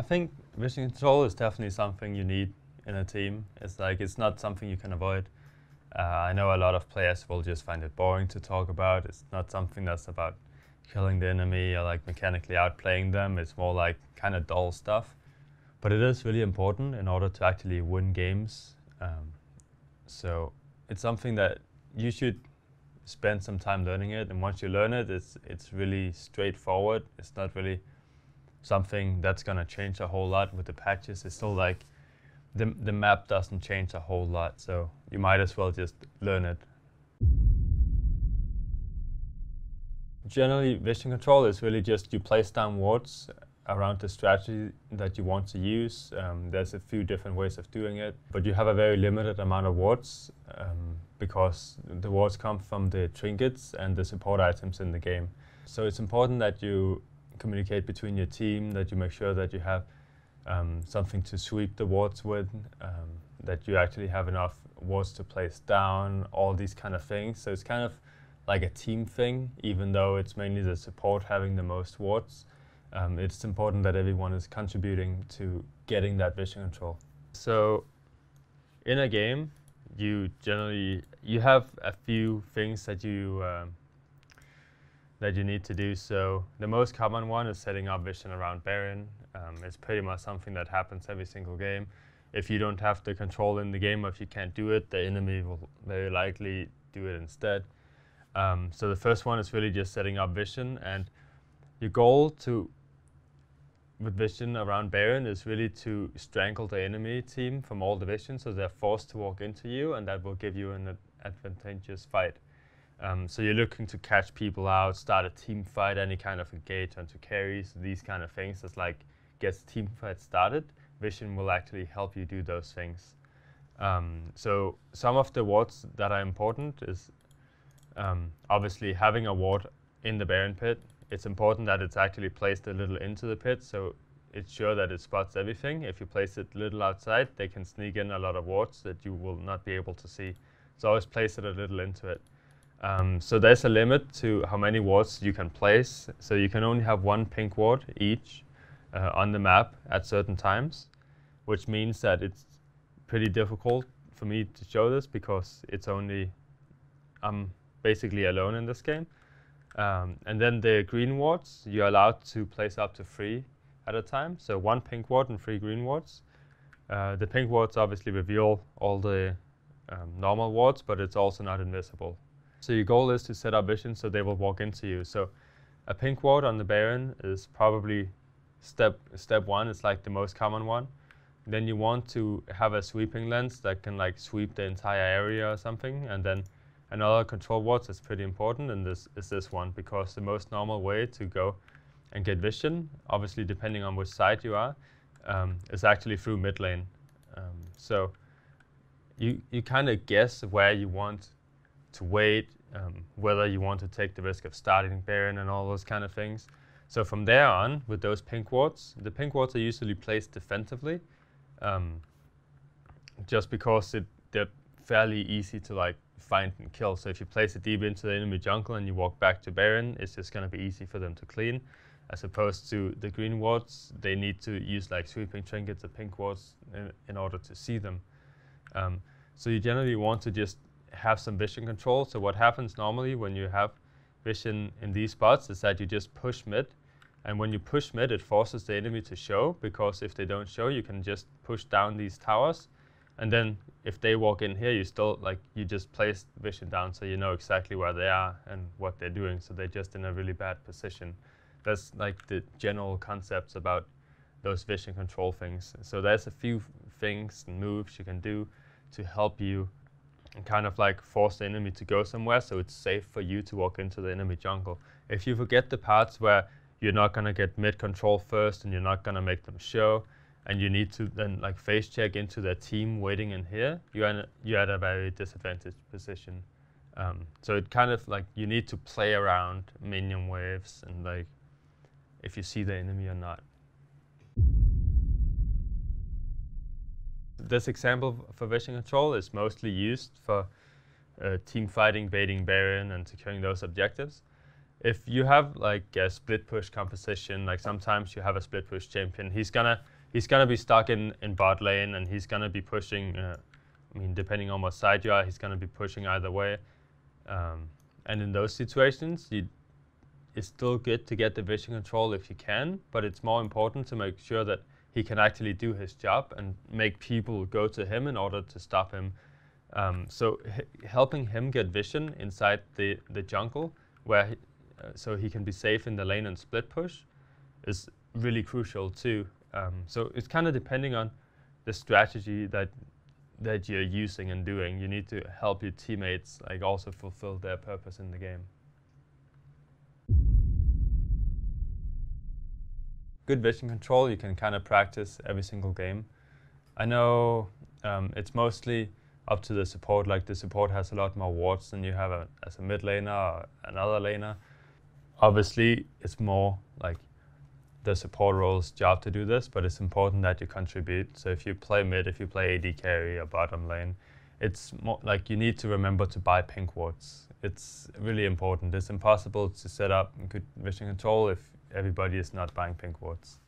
think vision control is definitely something you need in a team. It's not something you can avoid. I know a lot of players will just find it boring to talk about. It's not something that's about killing the enemy or like mechanically outplaying them. It's more like kind of dull stuff. But it is really important in order to actually win games. So it's something that you should spend some time learning it. And once you learn it, it's really straightforward. It's not really something that's going to change a whole lot with the patches. It's still like the map doesn't change a whole lot, so you might as well just learn it. Generally, vision control is really just you place down wards around the strategy that you want to use. There's a few different ways of doing it, but you have a very limited amount of wards because the wards come from the trinkets and the support items in the game. So it's important that you communicate between your team, that you make sure that you have something to sweep the wards with, that you actually have enough wards to place down, all these kind of things. So it's kind of like a team thing, even though it's mainly the support having the most wards. It's important that everyone is contributing to getting that vision control. So in a game, you have a few things that you need to do. So the most common one is setting up vision around Baron. It's pretty much something that happens every single game. If you don't have the control in the game, or if you can't do it, the enemy will very likely do it instead. So the first one is really just setting up vision, and your goal with vision around Baron is really to strangle the enemy team from all the vision, so they're forced to walk into you, and that will give you an advantageous fight. So you're looking to catch people out, start a team fight, any kind of engage onto carries, these kind of things. It's like gets team fight started. Vision will actually help you do those things. So some of the wards that are important is obviously having a ward in the Baron pit. It's important that it's actually placed a little into the pit, so it's sure that it spots everything. If you place it a little outside, they can sneak in a lot of wards that you will not be able to see. So always place it a little into it. So there's a limit to how many wards you can place. So you can only have one pink ward each on the map at certain times, which means that it's pretty difficult for me to show this because I'm basically alone in this game. And then the green wards, you're allowed to place up to 3 at a time. So 1 pink ward and 3 green wards. The pink wards obviously reveal all the normal wards, but it's also not invisible. So your goal is to set up vision so they will walk into you. So a pink ward on the Baron is probably step 1. It's like the most common one. Then you want to have a sweeping lens that can like sweep the entire area or something. And then another control ward that's pretty important, and this is this one, because the most normal way to go and get vision, obviously depending on which side you are, is actually through mid lane. So you kind of guess where you want to wait, whether you want to take the risk of starting Baron and all those kind of things. So from there on, with those pink wards, the pink wards are usually placed defensively, just because they're fairly easy to like find and kill. So if you place it deep into the enemy jungle and you walk back to Baron, it's just going to be easy for them to clean. As opposed to the green wards, they need to use like sweeping trinkets or pink wards in order to see them. So you generally want to just have some vision control. So what happens normally when you have vision in these spots is that you just push mid, and when you push mid, it forces the enemy to show, because if they don't show, you can just push down these towers, and then if they walk in here, you just place vision down, so you know exactly where they are and what they're doing, so they're just in a really bad position. That's like the general concepts about those vision control things. So there's a few things and moves you can do to help you and kind of like force the enemy to go somewhere so it's safe for you to walk into the enemy jungle. If you forget the parts where you're not going to get mid control first and you're not going to make them show, and you need to then like face check into their team waiting in here, you're at a very disadvantaged position. So it kind of like you need to play around minion waves and like if you see the enemy or not. This example for vision control is mostly used for team fighting, baiting Baron, and securing those objectives. If you have like a split push composition, like sometimes you have a split push champion, he's gonna he's going to be stuck in bot lane, and he's going to be pushing, I mean, depending on what side you are, he's going to be pushing either way. And in those situations, it's still good to get the vision control if you can, but it's more important to make sure that he can actually do his job and make people go to him in order to stop him. So helping him get vision inside the jungle, where so he can be safe in the lane and split push, is really crucial too. So it's kind of depending on the strategy that you're using and doing. You need to help your teammates like also fulfill their purpose in the game. Good vision control you can kind of practice every single game. I know it's mostly up to the support. Like the support has a lot more wards than you have as a mid laner or another laner. Obviously, it's more like the support role's job to do this, but it's important that you contribute. So if you play mid, if you play AD carry or bottom lane, it's more like you need to remember to buy pink wards. It's really important. It's impossible to set up good vision control if everybody is not buying pink wards.